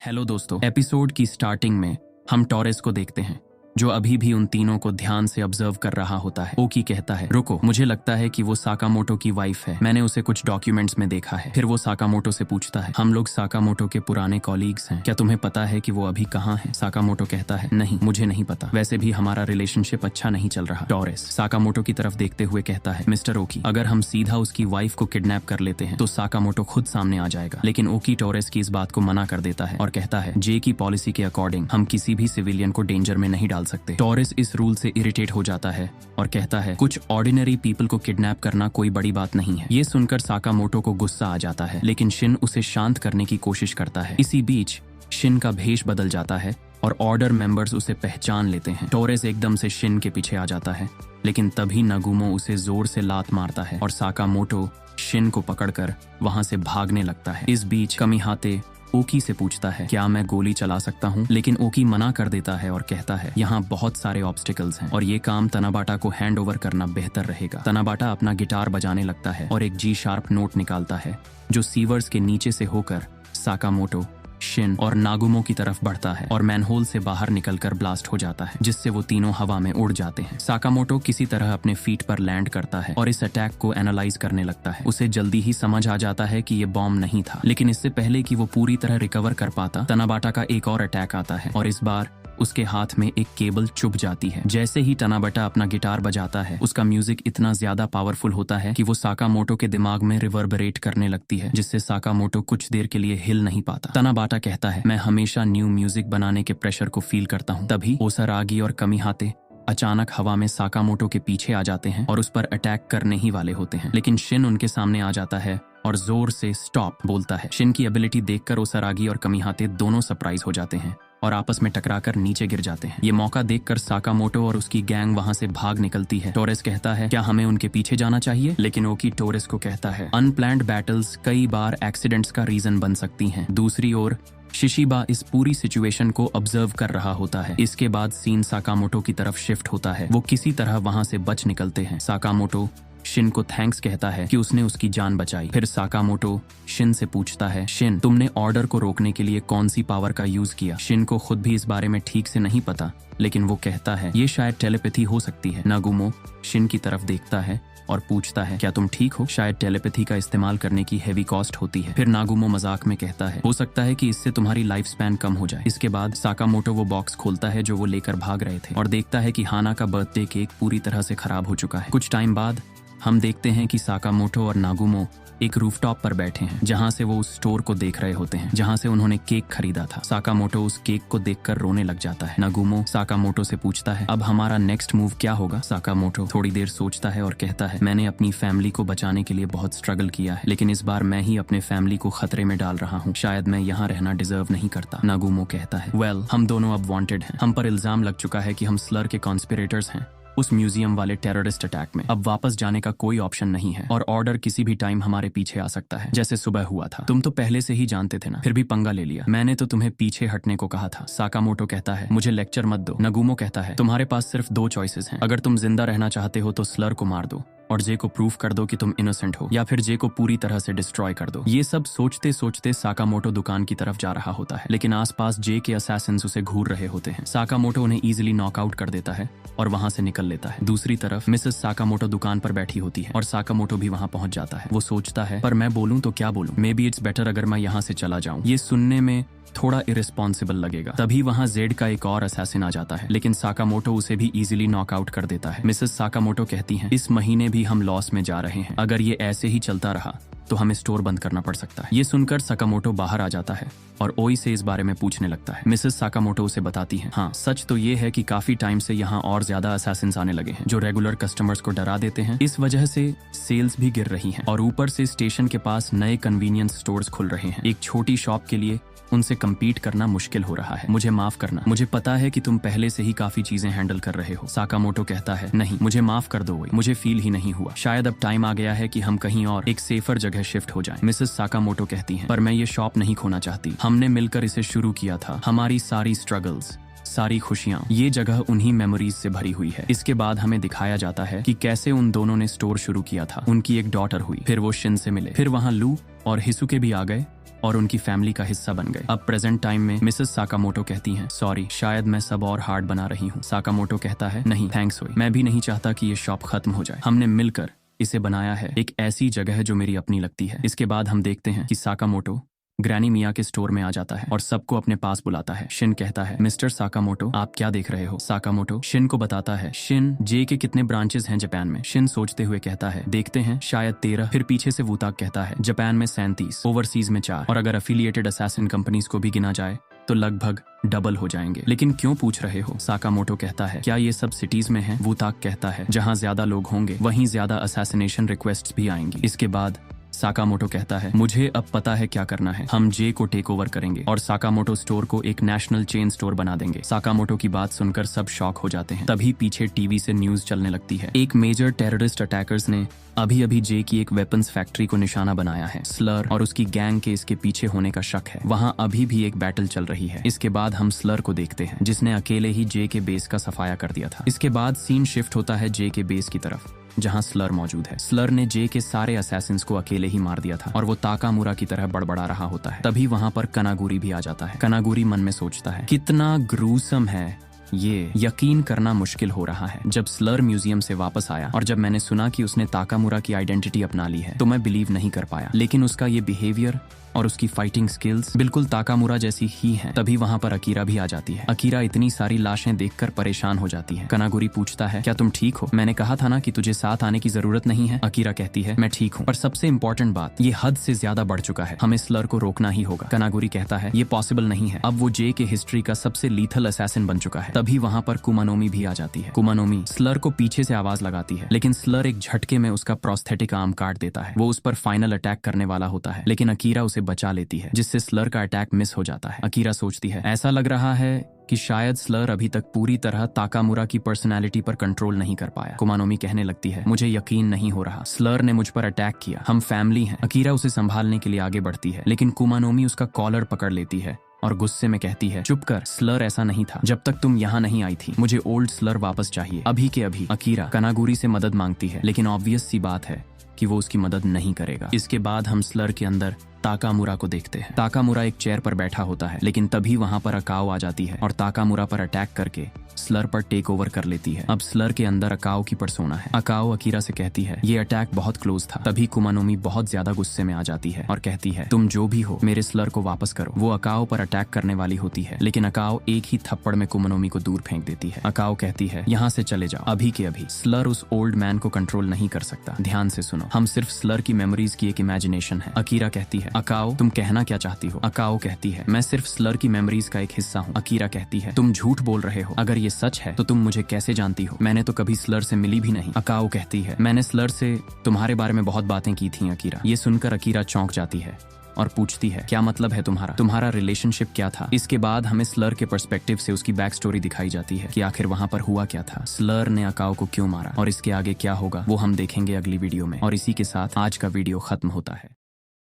Hello दोस्तों, episode की starting में हम टॉरेस को देखते हैं जो अभी भी उन तीनों को ध्यान से ऑब्जर्व कर रहा होता है। ओकी कहता है, रुको, मुझे लगता है कि वो साकामोटो की वाइफ है। मैंने उसे कुछ डॉक्यूमेंट्स में देखा है। फिर वो साकामोटो से पूछता है, हम लोग साकामोटो के पुराने कॉलीग्स हैं, क्या तुम्हें पता है कि वो अभी कहाँ है? साकामोटो कहता है, नहीं, मुझे नहीं पता, वैसे भी हमारा रिलेशनशिप अच्छा नहीं चल रहा। टॉरेस साकामोटो की तरफ देखते हुए कहता है, मिस्टर ओकी, अगर हम सीधा उसकी वाइफ को किडनैप कर लेते हैं तो साकामोटो खुद सामने आ जाएगा। लेकिन ओकी टॉरेस की इस बात को मना कर देता है और कहता है, जे की पॉलिसी के अकॉर्डिंग हम किसी भी सिविलियन को डेंजर में नहीं डाल सकते। टॉरेस इस रूल से इरिटेट हो जाता है और कहता है, कुछ ऑर्डिनरी पीपल को किडनैप करना कोई बड़ी बात नहीं है। ये सुनकर साकामोटो को गुस्सा आ जाता है, लेकिन शिन उसे शांत करने की कोशिश करता है। इसी बीच शिन का भेष बदल जाता है और ऑर्डर मेंबर्स उसे पहचान लेते हैं। टॉरेस एकदम से शिन के पीछे आ जाता है, लेकिन तभी नगुमो उसे जोर से लात मारता है और साकामोटो शिन को पकड़कर वहां से भागने लगता है। इस बीच कमिहाते ओकी से पूछता है, क्या मैं गोली चला सकता हूँ? लेकिन ओकी मना कर देता है और कहता है, यहाँ बहुत सारे ऑब्स्टिकल्स हैं और ये काम तनाबाटा को हैंड ओवर करना बेहतर रहेगा। तनाबाटा अपना गिटार बजाने लगता है और एक जी शार्प नोट निकालता है जो सीवर्स के नीचे से होकर साकामोटो, शिन और नागुमो की तरफ बढ़ता है और मैनहोल से बाहर निकलकर ब्लास्ट हो जाता है, जिससे वो तीनों हवा में उड़ जाते हैं। साकामोटो किसी तरह अपने फीट पर लैंड करता है और इस अटैक को एनालाइज करने लगता है। उसे जल्दी ही समझ आ जाता है कि ये बॉम्ब नहीं था, लेकिन इससे पहले कि वो पूरी तरह रिकवर कर पाता, तनाबाटा का एक और अटैक आता है और इस बार उसके हाथ में एक केबल चुभ जाती है। जैसे ही तनाबाटा अपना गिटार बजाता है, उसका म्यूजिक इतना ज्यादा पावरफुल होता है कि वो साकामोटो के दिमाग में रिवर्बरेट करने लगती है, जिससे साकामोटो कुछ देर के लिए हिल नहीं पाता। तनाबाटा कहता है, मैं हमेशा न्यू म्यूजिक बनाने के प्रेशर को फील करता हूँ। तभी ओसारागी और कमिहाते अचानक हवा में साकामोटो के पीछे आ जाते हैं और उस पर अटैक करने ही वाले होते हैं, लेकिन शिन उनके सामने आ जाता है और जोर से स्टॉप बोलता है। शिन की एबिलिटी देखकर ओसारागी और कमिहाते दोनों सरप्राइज हो जाते हैं और आपस में टकराकर नीचे गिर जाते हैं। ये मौका देखकर साकामोटो और उसकी गैंग वहां से भाग निकलती है। टॉरेस कहता है, क्या हमें उनके पीछे जाना चाहिए? लेकिन ओकी टॉरेस को कहता है, अनप्लैन्ड बैटल्स कई बार एक्सीडेंट्स का रीजन बन सकती हैं। दूसरी ओर शिशिबा इस पूरी सिचुएशन को ऑब्जर्व कर रहा होता है। इसके बाद सीन साकामोटो की तरफ शिफ्ट होता है। वो किसी तरह वहां से बच निकलते हैं। साकामोटो शिन को थैंक्स कहता है कि उसने उसकी जान बचाई। फिर साकामोटो शिन से पूछता है, शिन, तुमने ऑर्डर को रोकने के लिए कौन सी पावर का यूज किया? शिन को खुद भी इस बारे में ठीक से नहीं पता, लेकिन वो कहता है, ये शायद टेलीपैथी हो सकती है। नागुमो शिन की तरफ देखता है और पूछता है, क्या तुम ठीक हो? शायद टेलीपैथी का इस्तेमाल करने की हेवी कॉस्ट होती है। फिर नागुमो मजाक में कहता है, हो सकता है कि इससे तुम्हारी लाइफ स्पैन कम हो जाए। इसके बाद साकामोटो वो बॉक्स खोलता है जो वो लेकर भाग रहे थे और देखता है कि हाना का बर्थडे केक पूरी तरह से खराब हो चुका है। कुछ टाइम बाद हम देखते हैं कि साकामोटो और नागुमो एक रूफटॉप पर बैठे हैं, जहां से वो उस स्टोर को देख रहे होते हैं जहां से उन्होंने केक खरीदा था। साकामोटो उस केक को देखकर रोने लग जाता है। नागुमो साकामोटो से पूछता है, अब हमारा नेक्स्ट मूव क्या होगा? साकामोटो थोड़ी देर सोचता है और कहता है, मैंने अपनी फैमिली को बचाने के लिए बहुत स्ट्रगल किया है, लेकिन इस बार मैं ही अपने फैमिली को खतरे में डाल रहा हूँ। शायद मैं यहाँ रहना डिजर्व नहीं करता। नागुमो कहता है, वेल, हम दोनों अब वांटेड हैं। हम पर इल्जाम लग चुका है कि हम स्लर के कॉन्स्पिरेटर्स हैं उस म्यूजियम वाले टेररिस्ट अटैक में। अब वापस जाने का कोई ऑप्शन नहीं है और ऑर्डर किसी भी टाइम हमारे पीछे आ सकता है, जैसे सुबह हुआ था। तुम तो पहले से ही जानते थे ना, फिर भी पंगा ले लिया। मैंने तो तुम्हें पीछे हटने को कहा था। साकामोटो कहता है, मुझे लेक्चर मत दो। नगुमो कहता है, तुम्हारे पास सिर्फ दो चॉइसेस हैं। अगर तुम जिंदा रहना चाहते हो तो स्लर को मार दो और जे को प्रूफ कर दो कि तुम इनोसेंट हो, या फिर जे को पूरी तरह से डिस्ट्रॉय कर दो। ये सब सोचते सोचते साकामोटो दुकान की तरफ जा रहा होता है, लेकिन आसपास जे के असैसिन्स उसे घूर रहे होते हैं। साकामोटो उन्हें इजीली नॉकआउट कर देता है और वहां से निकल लेता है। दूसरी तरफ मिसेस साकामोटो दुकान पर बैठी होती है और साकामोटो भी वहां पहुंच जाता है। वो सोचता है, पर मैं बोलूं तो क्या बोलूं? मे बी इट्स बेटर अगर मैं यहाँ से चला जाऊं। ये सुनने में थोड़ा इरेस्पॉन्सिबल लगेगा। तभी वहां जेड का एक और असैसिन आ जाता है, लेकिन साकामोटो उसे भी इजीली नॉकआउट कर देता है। मिसेस साकामोटो कहती हैं, इस महीने भी हम लॉस में जा रहे हैं। अगर ये ऐसे ही चलता रहा तो हमें स्टोर बंद करना पड़ सकता है। ये सुनकर साकामोटो बाहर आ जाता है और ओई से इस बारे में पूछने लगता है। मिसेस साकामोटो उसे बताती हैं, हाँ, सच तो ये है कि काफी टाइम से यहाँ और ज्यादा असैसिन्स आने लगे हैं जो रेगुलर कस्टमर्स को डरा देते हैं। इस वजह से सेल्स भी गिर रही हैं और ऊपर से स्टेशन के पास नए कन्वीनियंस स्टोर्स खुल रहे हैं। एक छोटी शॉप के लिए उनसे कम्पीट करना मुश्किल हो रहा है। मुझे माफ करना, मुझे पता है कि तुम पहले से ही काफी चीजें हैंडल कर रहे हो। साकामोटो कहता है, नहीं, मुझे माफ कर दो, मुझे फील ही नहीं हुआ। शायद अब टाइम आ गया है कि हम कहीं और एक सेफर जगह शिफ्ट हो जाएं। मिसेस साकामोटो कहती हैं, पर मैं ये शॉप नहीं खोना चाहती। हमने मिलकर इसे शुरू किया था। हमारी सारी स्ट्रगल्स, सारी खुशियां, ये जगह उन्हीं मेमोरीज से भरी हुई है। इसके बाद हमें दिखाया जाता है कि कैसे उन दोनों ने स्टोर शुरू किया था। उनकी एक डॉटर हुई, फिर वो शिन से मिले, फिर वहाँ लू और हिसुके भी आ गए और उनकी फैमिली का हिस्सा बन गए। अब प्रेजेंट टाइम में मिसेस साकामोटो कहती हैं, सॉरी, शायद मैं सब और हार्ड बना रही हूँ। साकामोटो कहता है, नहीं थैंक्स हुई, मैं भी नहीं चाहता कि ये शॉप खत्म हो जाए। हमने मिलकर इसे बनाया है एक ऐसी जगह जो मेरी अपनी लगती है। इसके बाद हम देखते हैं कि साकामोटो ग्रैनी मिया के स्टोर में आ जाता है और सबको अपने पास बुलाता है। शिन कहता है, मिस्टर साकामोटो, आप क्या देख रहे हो? साकामोटो शिन को बताता है, शिन, जे के कितने ब्रांचेस हैं जापान में? शिन सोचते हुए कहता है, देखते हैं, शायद 13। फिर पीछे से वूताक कहता है, जापान में 37, ओवरसीज में 4, और अगर अफिलिएटेड असैसिन कंपनीज को भी गिना जाए तो लगभग डबल हो जाएंगे। लेकिन क्यों पूछ रहे हो? साकामोटो कहता है, क्या ये सब सिटीज में है? वूताक कहता है, जहां ज्यादा लोग होंगे वहीं ज्यादा असैसिनेशन रिक्वेस्ट्स भी आएंगी। इसके बाद साकामोटो कहता है, मुझे अब पता है क्या करना है, हम जे को टेक ओवर करेंगे और साकामोटो स्टोर को एक नेशनल चेन स्टोर बना देंगे। साकामोटो की बात सुनकर सब शॉक हो जाते हैं। तभी पीछे टीवी से न्यूज चलने लगती है, एक मेजर टेररिस्ट अटैकर्स ने अभी अभी जे की एक वेपन्स फैक्ट्री को निशाना बनाया है। स्लर और उसकी गैंग के इसके पीछे होने का शक है। वहाँ अभी भी एक बैटल चल रही है। इसके बाद हम स्लर को देखते हैं, जिसने अकेले ही जे के बेस का सफाया कर दिया था। इसके बाद सीन शिफ्ट होता है जे के बेस की तरफ, जहां स्लर मौजूद है। स्लर ने जे के सारे असैसिन्स को अकेले ही मार दिया था और वो ताकामुरा की तरह बड़बड़ा रहा होता है। तभी वहां पर कनागुरी भी आ जाता है। कनागुरी मन में सोचता है, कितना ग्रूसम है ये, यकीन करना मुश्किल हो रहा है। जब स्लर म्यूजियम से वापस आया और जब मैंने सुना कि उसने ताकामुरा की आइडेंटिटी अपना ली है तो मैं बिलीव नहीं कर पाया। लेकिन उसका ये बिहेवियर और उसकी फाइटिंग स्किल्स बिल्कुल ताकामुरा जैसी ही हैं। तभी वहां पर अकीरा भी आ जाती है। अकीरा इतनी सारी लाशें देखकर परेशान हो जाती है। कनागुरी पूछता है, क्या तुम ठीक हो? मैंने कहा था ना कि तुझे साथ आने की जरूरत नहीं है। अकीरा कहती है, मैं ठीक हूँ, पर सबसे इम्पोर्टेंट बात, ये हद से ज्यादा बढ़ चुका है, हमें स्लर को रोकना ही होगा। कनागुरी कहता है, ये पॉसिबल नहीं है, अब वो जे के हिस्ट्री का सबसे लीथल असैसिन बन चुका है। तभी वहां पर कुमानोमी भी आ जाती है। कुमानोमी स्लर को पीछे से आवाज लगाती है, लेकिन स्लर एक झटके में उसका प्रोस्थेटिक आर्म काट देता है। वो उस पर फाइनल अटैक करने वाला होता है, लेकिन अकीरा उसे बचा लेती है, जिससे स्लर का अटैक मिस हो जाता है। अकीरा सोचती है, ऐसा लग रहा है कि शायद स्लर अभी तक पूरी तरह ताकामुरा की पर्सनालिटी पर कंट्रोल नहीं कर पाया। कुमानोमी कहने लगती है, मुझे यकीन नहीं हो रहा, स्लर ने मुझ पर अटैक किया, हम फैमिली हैं। अकीरा उसे संभालने के लिए आगे बढ़ती है, लेकिन कुमानोमी उसका कॉलर पकड़ लेती है और गुस्से में कहती है, चुप कर, स्लर ऐसा नहीं था जब तक तुम यहाँ नहीं आई थी। मुझे ओल्ड स्लर वापस चाहिए, अभी के अभी। अकीरा कनागुरी से मदद मांगती है, लेकिन ऑब्वियस सी बात है कि वो उसकी मदद नहीं करेगा। इसके बाद हम स्लर के अंदर ताकामुरा को देखते हैं। ताकामुरा एक चेयर पर बैठा होता है, लेकिन तभी वहां पर अकाओ आ जाती है और ताकामुरा पर अटैक करके स्लर पर टेक ओवर कर लेती है। अब स्लर के अंदर अकाओ की पर्सोना है। अकाओ अकीरा से कहती है, ये अटैक बहुत क्लोज था। तभी कुमानोमी बहुत ज्यादा गुस्से में आ जाती है और कहती है, तुम जो भी हो, मेरे स्लर को वापस करो। वो अकाओ पर अटैक करने वाली होती है, लेकिन अकाओ एक ही थप्पड़ में कुमानोमी को दूर फेंक देती है। अकाओ कहती है, यहाँ से चले जाओ, अभी के अभी। स्लर उस ओल्ड मैन को कंट्रोल नहीं कर सकता। ध्यान से सुनो, हम सिर्फ स्लर की मेमोरीज की एक इमेजिनेशन है। अकीरा कहती है, अकाओ तुम कहना क्या चाहती हो? अकाओ कहती है, मैं सिर्फ स्लर की मेमोरीज का एक हिस्सा हूँ। अकीरा कहती है, तुम झूठ बोल रहे हो, अगर ये सच है तो तुम मुझे कैसे जानती हो? मैंने तो कभी स्लर से मिली भी नहीं। अकाओ कहती है, मैंने स्लर से तुम्हारे बारे में बहुत बातें की थी। अकीरा ये सुनकर अकीरा चौंक जाती है और पूछती है, क्या मतलब है तुम्हारा रिलेशनशिप क्या था? इसके बाद हमें स्लर के पर्सपेक्टिव से उसकी बैक स्टोरी दिखाई जाती है कि आखिर वहां पर हुआ क्या था, स्लर ने अकाओ को क्यों मारा और इसके आगे क्या होगा वो हम देखेंगे अगली वीडियो में। और इसी के साथ आज का वीडियो खत्म होता है।